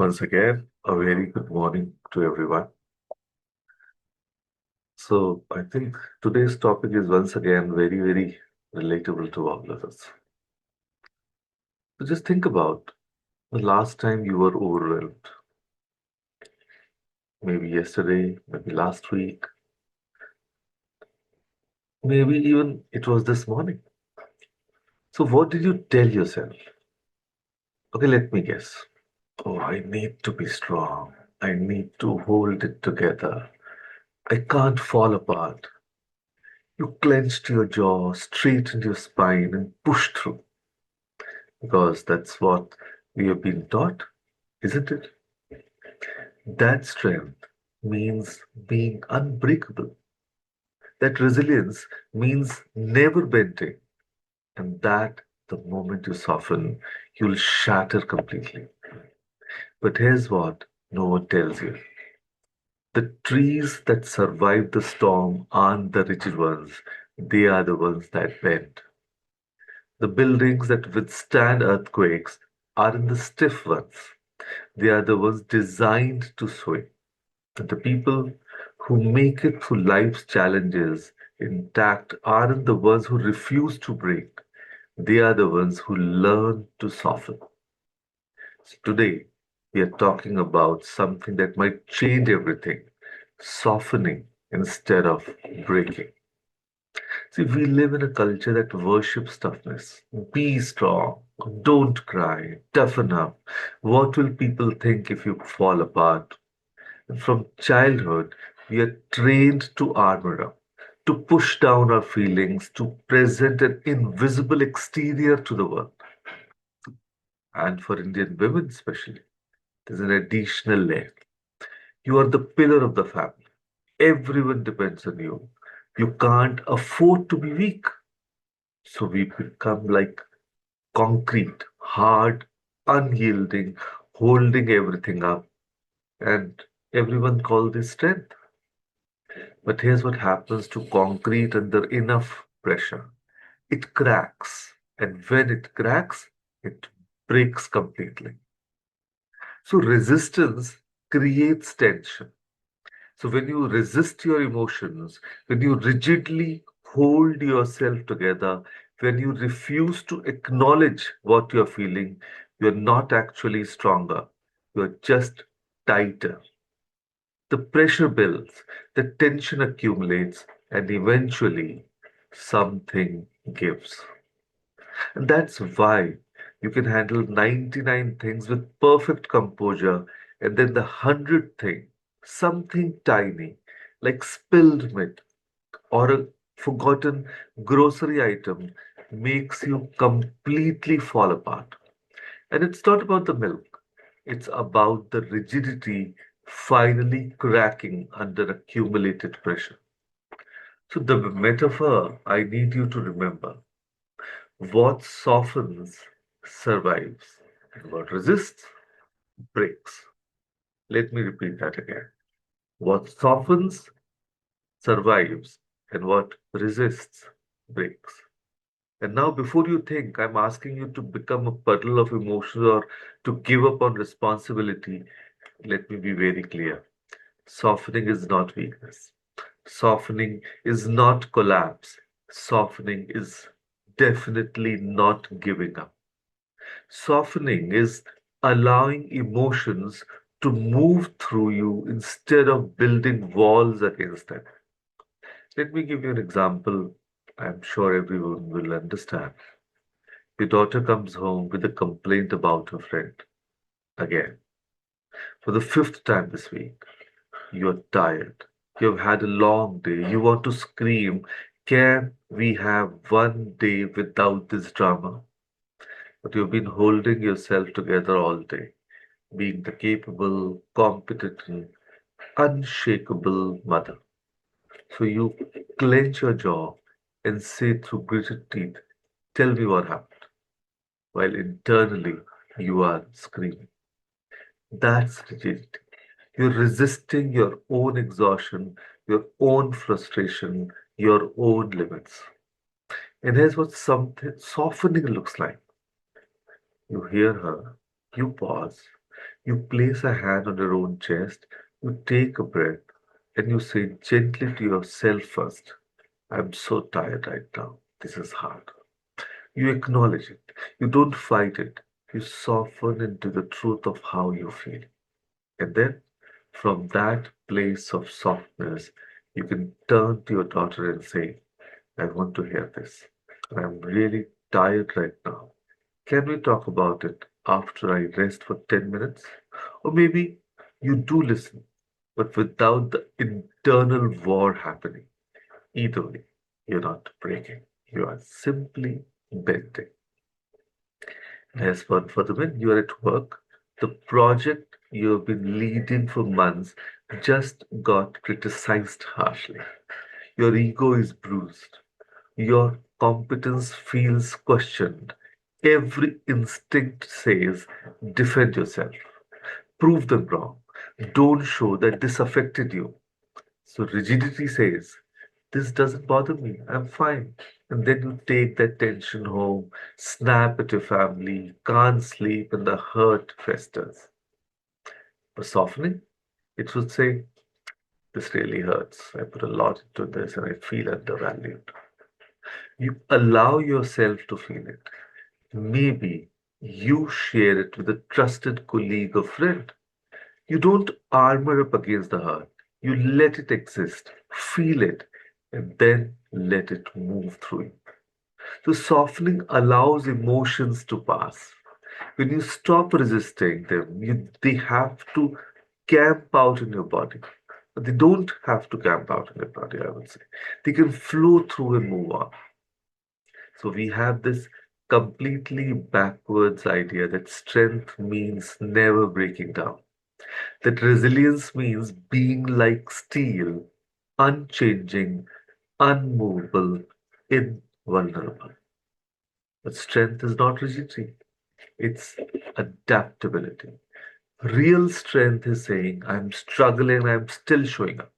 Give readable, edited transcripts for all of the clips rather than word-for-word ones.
Once again, a very good morning to everyone. So, I think today's topic is once again very relatable to all of us. So, just think about the last time you were overwhelmed. Maybe yesterday, maybe last week, maybe even it was this morning. So, what did you tell yourself? Okay, let me guess. Oh, I need to be strong. I need to hold it together. I can't fall apart. You clenched your jaw, straightened your spine, and pushed through. Because that's what we have been taught, isn't it? That strength means being unbreakable. That resilience means never bending. And that the moment you soften, you'll shatter completely. But here's what no one tells you. The trees that survive the storm aren't the rigid ones, they are the ones that bend. The buildings that withstand earthquakes aren't the stiff ones, they are the ones designed to sway. The people who make it through life's challenges intact aren't the ones who refuse to break. They are the ones who learn to soften. So today, we are talking about something that might change everything, softening instead of breaking. See, we live in a culture that worships toughness. Be strong, don't cry, toughen up. What will people think if you fall apart? From childhood, we are trained to armor up, to push down our feelings, to present an invisible exterior to the world. And for Indian women, especially, there's an additional layer. You are the pillar of the family. Everyone depends on you. You can't afford to be weak. So we become like concrete, hard, unyielding, holding everything up. And everyone calls this strength. But here's what happens to concrete under enough pressure. It cracks. And when it cracks, it breaks completely. So resistance creates tension. So when you resist your emotions, when you rigidly hold yourself together, when you refuse to acknowledge what you're feeling, you're not actually stronger. You're just tighter. The pressure builds, the tension accumulates, and eventually something gives. And that's why you can handle 99 things with perfect composure, and then the 100th thing, something tiny, like spilled milk or a forgotten grocery item, makes you completely fall apart. And it's not about the milk, it's about the rigidity finally cracking under accumulated pressure. So, the metaphor I need you to remember: what softens survives, and what resists breaks. Let me repeat that again. What softens survives, and what resists breaks. And now, before you think I'm asking you to become a puddle of emotions or to give up on responsibility, let me be very clear. Softening is not weakness. Softening is not collapse. Softening is definitely not giving up. Softening is allowing emotions to move through you instead of building walls against them. Let me give you an example I'm sure everyone will understand. Your daughter comes home with a complaint about her friend. Again, for the fifth time this week. You're tired. You've had a long day. You want to scream. Can we have one day without this drama? But you've been holding yourself together all day, being the capable, competent, unshakable mother. So you clench your jaw and say through gritted teeth, "Tell me what happened," while internally you are screaming. That's rigidity. You're resisting your own exhaustion, your own frustration, your own limits. And here's what something softening looks like. You hear her, you pause, You place a hand on your own chest, you take a breath, and you say gently to yourself first, I'm so tired right now. This is hard. You acknowledge it. You don't fight it. You soften into the truth of how you feel. And then, from that place of softness, you can turn to your daughter and say, I want to hear this. I'm really tired right now. Can we talk about it after I rest for 10 minutes? Or maybe you do listen, but without the internal war happening. Either way, you're not breaking. You are simply bending. As for the when you are at work, the project you have been leading for months just got criticized harshly. Your ego is bruised. Your competence feels questioned. Every instinct says, defend yourself, prove them wrong, don't show that this affected you. So rigidity says, this doesn't bother me, I'm fine. And then you take that tension home, snap at your family, can't sleep, and the hurt festers. For softening, it would say, this really hurts. I put a lot into this and I feel undervalued. You allow yourself to feel it. Maybe you share it with a trusted colleague or friend. You don't armor up against the hurt. You let it exist, feel it, and then let it move through you. So, softening allows emotions to pass. When you stop resisting them, they have to camp out in your body. But they don't have to camp out in your body, I would say. They can flow through and move on. So we have this completely backwards idea that strength means never breaking down, that resilience means being like steel, unchanging, unmovable, invulnerable. But strength is not rigidity, it's adaptability. Real strength is saying, I'm struggling, I'm still showing up.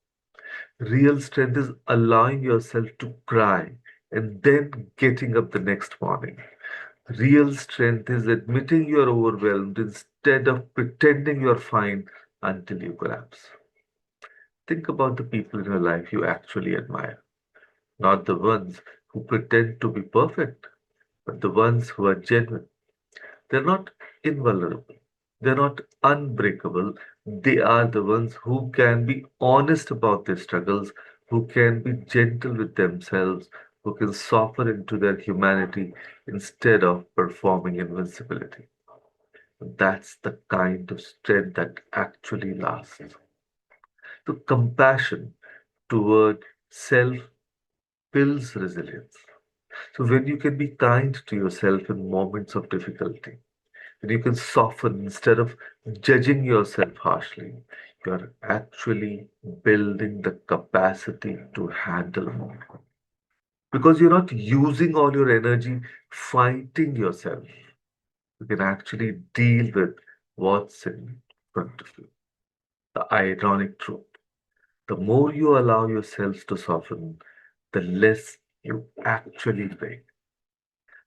Real strength is allowing yourself to cry and then getting up the next morning. Real strength is admitting you're overwhelmed instead of pretending you're fine until you collapse. Think about the people in your life you actually admire, not the ones who pretend to be perfect, but the ones who are genuine. They're not invulnerable, they're not unbreakable. They are the ones who can be honest about their struggles, who can be gentle with themselves, who can soften into their humanity instead of performing invincibility. That's the kind of strength that actually lasts. So, compassion toward self builds resilience. So, when you can be kind to yourself in moments of difficulty, when you can soften instead of judging yourself harshly, you are actually building the capacity to handle more. Because you're not using all your energy fighting yourself. You can actually deal with what's in front of you. The ironic truth. The more you allow yourself to soften, the less you actually break.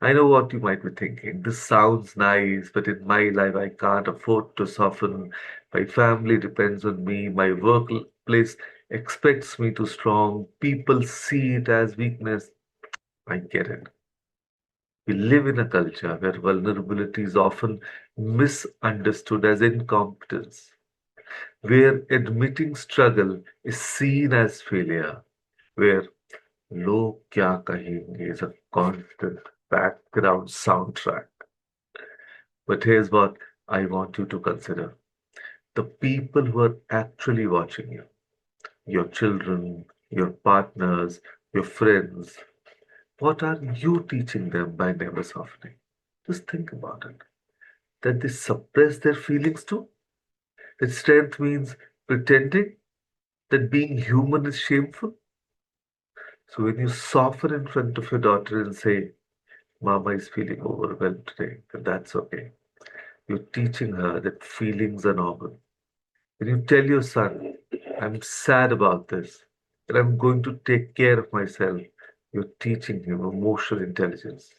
I know what you might be thinking. This sounds nice, but in my life, I can't afford to soften. My family depends on me. My workplace expects me to strong. People see it as weakness. I get it. We live in a culture where vulnerability is often misunderstood as incompetence, where admitting struggle is seen as failure, where "log kya kahenge" is a constant background soundtrack. But here's what I want you to consider: the people who are actually watching you, your children, your partners, your friends. What are you teaching them by never softening? Just think about it. That they suppress their feelings too? That strength means pretending? That being human is shameful? So when you soften in front of your daughter and say, Mama is feeling overwhelmed today, and that's okay. You're teaching her that feelings are normal. When you tell your son, I'm sad about this, and I'm going to take care of myself, you're teaching him emotional intelligence.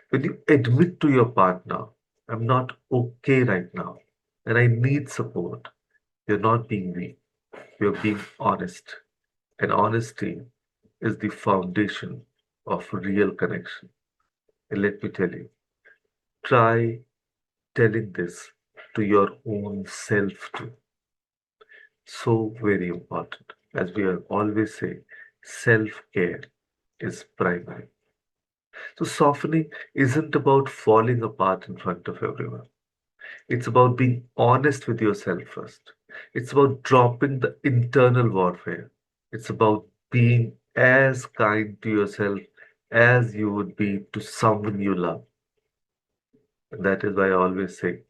When you admit to your partner, I'm not okay right now, and I need support. You're not being weak, you're being honest. And honesty is the foundation of real connection. And let me tell you, try telling this to your own self too. So very important. As we always say, self care is primary. So, softening isn't about falling apart in front of everyone. It's about being honest with yourself first. It's about dropping the internal warfare. It's about being as kind to yourself as you would be to someone you love. And that is why I always say,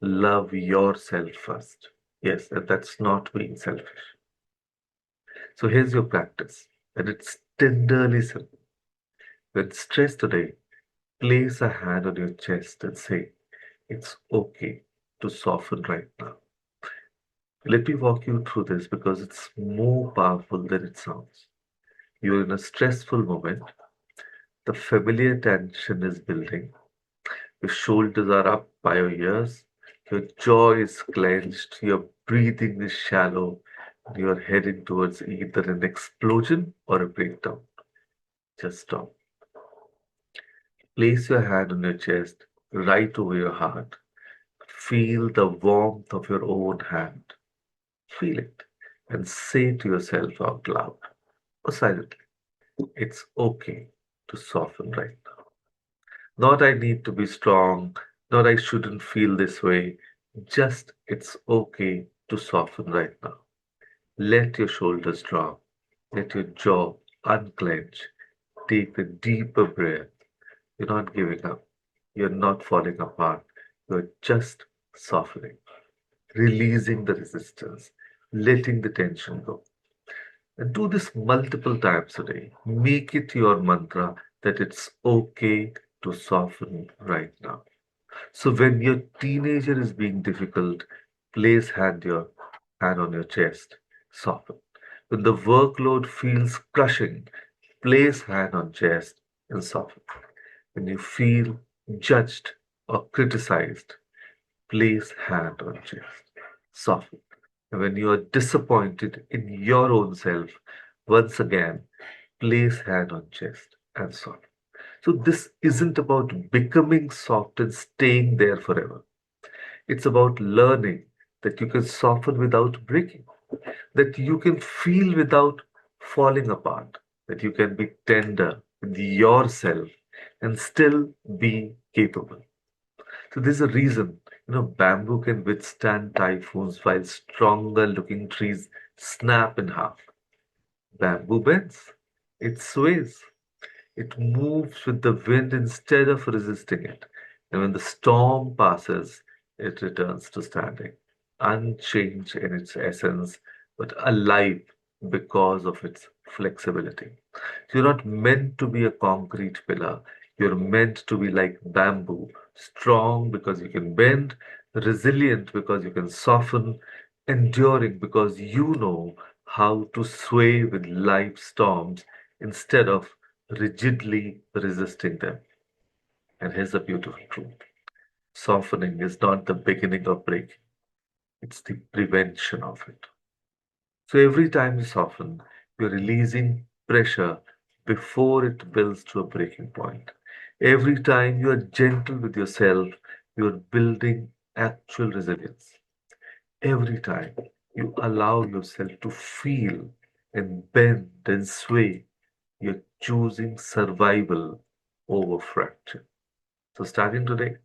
love yourself first. Yes, and that's not being selfish. So here's your practice, and it's tenderly simple. When stressed today, place a hand on your chest and say, it's okay to soften right now. Let me walk you through this because it's more powerful than it sounds. You're in a stressful moment. The familiar tension is building. Your shoulders are up by your ears. Your jaw is clenched. Your breathing is shallow. And you're heading towards either an explosion or a breakdown. Just stop. Place your hand on your chest, right over your heart. Feel the warmth of your own hand. Feel it. And say to yourself out loud or silently, it's okay to soften right now. Not I need to be strong, not I shouldn't feel this way. Just it's okay to soften right now. Let your shoulders drop. Let your jaw unclench. Take a deeper breath. You're not giving up. You're not falling apart. You're just softening, releasing the resistance, letting the tension go. And do this multiple times a day. Make it your mantra that it's okay to soften right now. So when your teenager is being difficult, place your hand on your chest, soften. When the workload feels crushing, place hand on chest and soften. When you feel judged or criticized, place hand on chest, soften. And when you are disappointed in your own self, once again, place hand on chest and soften. So this isn't about becoming soft and staying there forever. It's about learning that you can soften without breaking, that you can feel without falling apart, that you can be tender with yourself and still be capable. So there's a reason, bamboo can withstand typhoons while stronger looking trees snap in half. Bamboo bends, it sways, it moves with the wind instead of resisting it. And when the storm passes, it returns to standing, unchanged in its essence, but alive because of its flexibility. So you're not meant to be a concrete pillar. You're meant to be like bamboo, strong because you can bend, resilient because you can soften, enduring because you know how to sway with life storms instead of rigidly resisting them. And here's the beautiful truth: softening is not the beginning of breaking, it's the prevention of it. So every time you soften, you're releasing pressure before it builds to a breaking point. Every time you are gentle with yourself, you're building actual resilience. Every time you allow yourself to feel and bend and sway, you're choosing survival over fracture. So, starting today,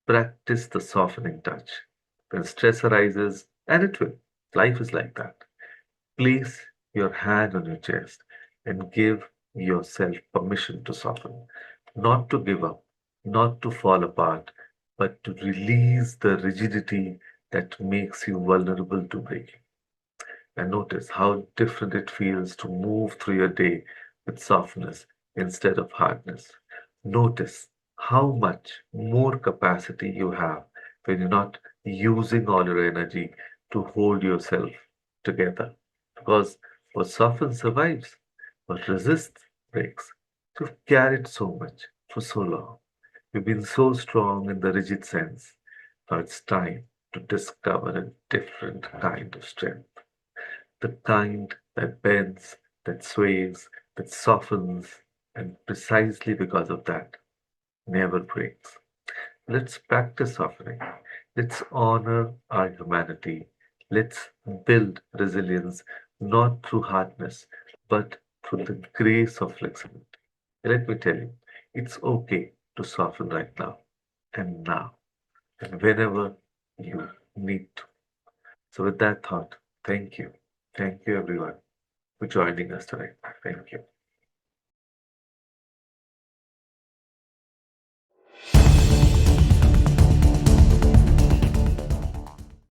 practice the softening touch. When stress arises, and it will, life is like that, place your hand on your chest and give yourself permission to soften, not to give up, not to fall apart, but to release the rigidity that makes you vulnerable to breaking. And notice how different it feels to move through your day with softness instead of hardness. Notice how much more capacity you have when you're not using all your energy to hold yourself together. Because what softens survives, what resists breaks. You've carried so much for so long. You've been so strong in the rigid sense. Now it's time. to discover a different kind of strength, the kind that bends, that sways, that softens, and precisely because of that, never breaks. Let's practice suffering. Let's honor our humanity. Let's build resilience not through hardness, but through the grace of flexibility. Let me tell you, it's okay to soften right now and now and whenever you need to. So, with that thought, thank you. Thank you, everyone, for joining us today. Thank you.